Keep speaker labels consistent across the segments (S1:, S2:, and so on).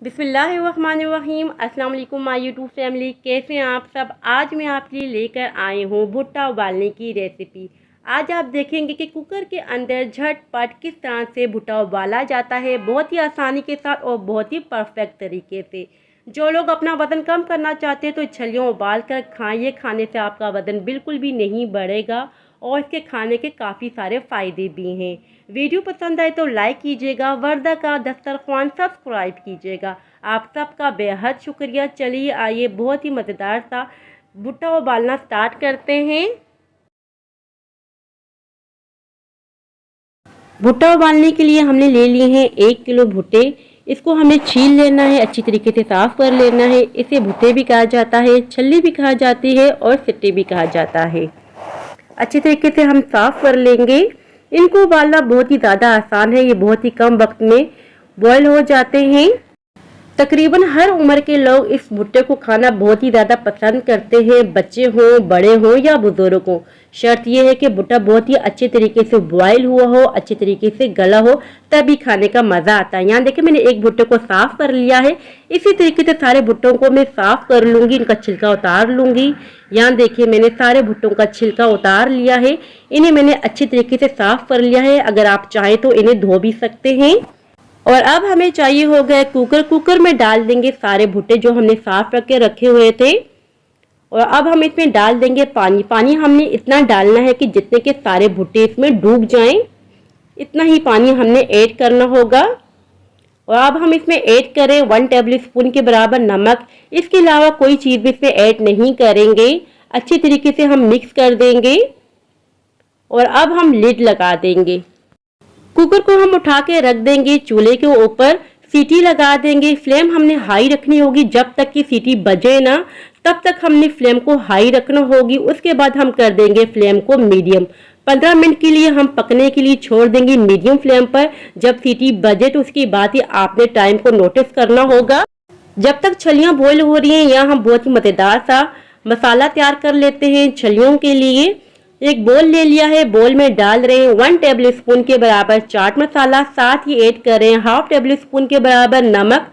S1: बिस्मिल्लाहिर्रहमानिर्रहीम। अस्सलाम वालेकुम माय यूट्यूब फैमिली, कैसे हैं आप सब। आज मैं आपके लिए लेकर आई हूँ भुट्टा उबालने की रेसिपी। आज आप देखेंगे कि कुकर के अंदर झटपट किस तरह से भुट्टा उबाला जाता है, बहुत ही आसानी के साथ और बहुत ही परफेक्ट तरीके से। जो लोग अपना वज़न कम करना चाहते हैं तो छलियों उबाल कर खाइए। खाने से आपका वज़न बिल्कुल भी नहीं बढ़ेगा और इसके खाने के काफ़ी सारे फ़ायदे भी हैं। वीडियो पसंद आए तो लाइक कीजिएगा, वर्दा का दस्तरख्वान सब्सक्राइब कीजिएगा। आप सबका बेहद शुक्रिया। चलिए आइए बहुत ही मज़ेदार सा भुट्टा उबालना स्टार्ट करते हैं। भुट्टा उबालने के लिए हमने ले लिए हैं 1 किलो भुट्टे। इसको हमें छील लेना है, अच्छी तरीके से साफ़ कर लेना है। इसे भुट्टे भी कहा जाता है, छल्ली भी कहा जाती है और सिट्टे भी कहा जाता है। अच्छी तरीके से हम साफ़ कर लेंगे। इनको उबालना बहुत ही ज़्यादा आसान है, ये बहुत ही कम वक्त में बॉयल हो जाते हैं। तकरीबन हर उम्र के लोग इस भुट्टे को खाना बहुत ही ज़्यादा पसंद करते हैं, बच्चे हों, बड़े हों या बुजुर्ग हों। शर्त यह है कि भुट्टा बहुत ही अच्छे तरीके से बॉयल हुआ हो, अच्छे तरीके से गला हो, तभी खाने का मज़ा आता है। यहाँ देखिए मैंने एक भुट्टे को साफ़ कर लिया है। इसी तरीके से सारे भुट्टों को मैं साफ़ कर लूँगी, इनका छिलका उतार लूँगी। यहाँ देखिए मैंने सारे भुट्टों का छिलका उतार लिया है। इन्हें मैंने अच्छे तरीके से साफ़ कर लिया है। अगर आप चाहें तो इन्हें धो भी सकते हैं। और अब हमें चाहिए हो गया कुकर में डाल देंगे सारे भुट्टे जो हमने साफ करके रखे हुए थे। और अब हम इसमें डाल देंगे पानी हमने इतना डालना है कि जितने के सारे भुट्टे इसमें डूब जाएं, इतना ही पानी हमने ऐड करना होगा। और अब हम इसमें ऐड करें 1 टेबल स्पून के बराबर नमक। इसके अलावा कोई चीज़ भी इसमें ऐड नहीं करेंगे। अच्छी तरीके से हम मिक्स कर देंगे और अब हम लिड लगा देंगे। कुकर को हम उठा के रख देंगे चूल्हे के ऊपर, सीटी लगा देंगे। फ्लेम हमने हाई रखनी होगी, जब तक कि सीटी बजे ना तब तक हमने फ्लेम को हाई रखना होगी। उसके बाद हम कर देंगे फ्लेम को मीडियम। 15 मिनट के लिए हम पकने के लिए छोड़ देंगे मीडियम फ्लेम पर। जब सीटी बजे तो उसके बाद ही आपने टाइम को नोटिस करना होगा। जब तक छलियाँ बॉयल हो रही हैं, यहाँ हम बहुत ही मज़ेदार सा मसाला तैयार कर लेते हैं। छलियों के लिए एक बोल ले लिया है, बोल में डाल रहे हैं 1 टेबल स्पून के बराबर चाट मसाला, साथ ही ऐड कर रहे हैं 1/2 टेबल स्पून के बराबर नमक,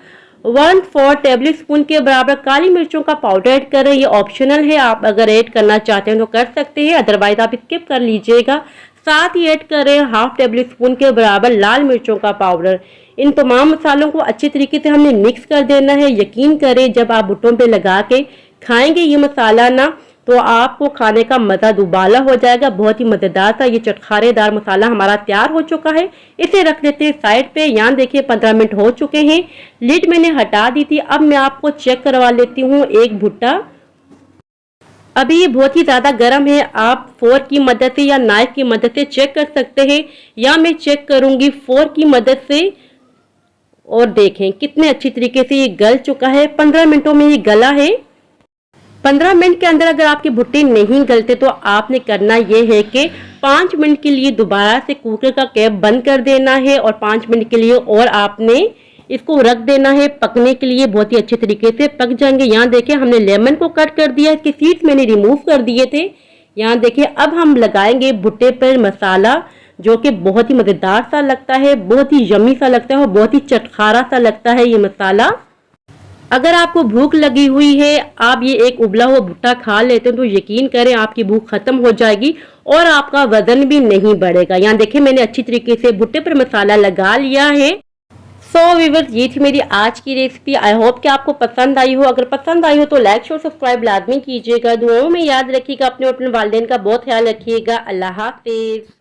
S1: 1/4 टेबल स्पून के बराबर काली मिर्चों का पाउडर ऐड कर रहे हैं। ये ऑप्शनल है, आप अगर ऐड करना चाहते हैं तो कर सकते हैं, अदरवाइज आप स्किप कर लीजिएगा। साथ ही ऐड कर रहे हैं 1/2 टेबल स्पून के बराबर लाल मिर्चों का पाउडर। इन तमाम मसालों को अच्छे तरीके से हमने मिक्स कर देना है। यकीन करें जब आप भुट्टों पे लगा के खाएंगे ये मसाला ना, तो आपको खाने का मज़ा दुबाला हो जाएगा। बहुत ही मज़ेदार सा ये चटखारेदार मसाला हमारा तैयार हो चुका है। इसे रख देते हैं साइड पे। यहाँ देखिए 15 मिनट हो चुके हैं, लिड मैंने हटा दी थी। अब मैं आपको चेक करवा लेती हूँ एक भुट्टा। अभी ये बहुत ही ज़्यादा गर्म है, आप फोर्क की मदद से या नाइफ की मदद से चेक कर सकते हैं, या मैं चेक करूँगी फोर्क की मदद से। और देखें कितने अच्छी तरीके से ये गल चुका है। 15 मिनटों में ये गला है। 15 मिनट के अंदर अगर आपके भुट्टे नहीं गलते तो आपने करना यह है कि 5 मिनट के लिए दोबारा से कुकर का कैप बंद कर देना है और 5 मिनट के लिए और आपने इसको रख देना है पकने के लिए। बहुत ही अच्छे तरीके से पक जाएंगे। यहाँ देखिए हमने लेमन को कट कर दिया, इसके सीड्स मैंने रिमूव कर दिए थे। यहाँ देखिए अब हम लगाएंगे भुट्टे पर मसाला, जो कि बहुत ही मज़ेदार सा लगता है, बहुत ही यम्मी सा लगता है और बहुत ही चटखारा सा लगता है ये मसाला। अगर आपको भूख लगी हुई है, आप ये एक उबला हुआ भुट्टा खा लेते हैं तो यकीन करें आपकी भूख खत्म हो जाएगी और आपका वजन भी नहीं बढ़ेगा। यहाँ देखिए मैंने अच्छी तरीके से भुट्टे पर मसाला लगा लिया है। सो व्यूअर्स, ये थी मेरी आज की रेसिपी। आई होप कि आपको पसंद आई हो। अगर पसंद आई हो तो लाइक शेयर सब्सक्राइब लाजमी कीजिएगा। दुआओं में याद रखिएगा, अपने और अपने वालिदैन का बहुत ख्याल रखिएगा। अल्लाह हाफिज़।